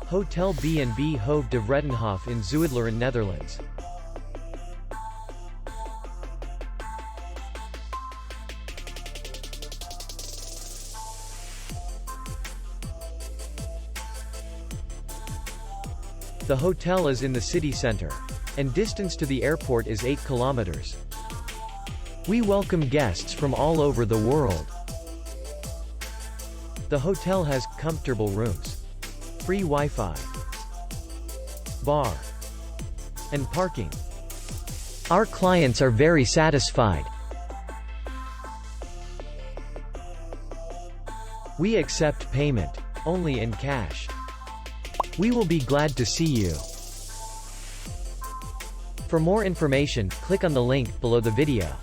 Hotel B&B Hoeve de Vredenhof in Zuidlaren, Netherlands. The hotel is in the city center, and distance to the airport is 8 kilometers. We welcome guests from all over the world. The hotel has comfortable rooms, free Wi-Fi, bar, and parking. Our clients are very satisfied. We accept payment only in cash. We will be glad to see you. For more information, click on the link below the video.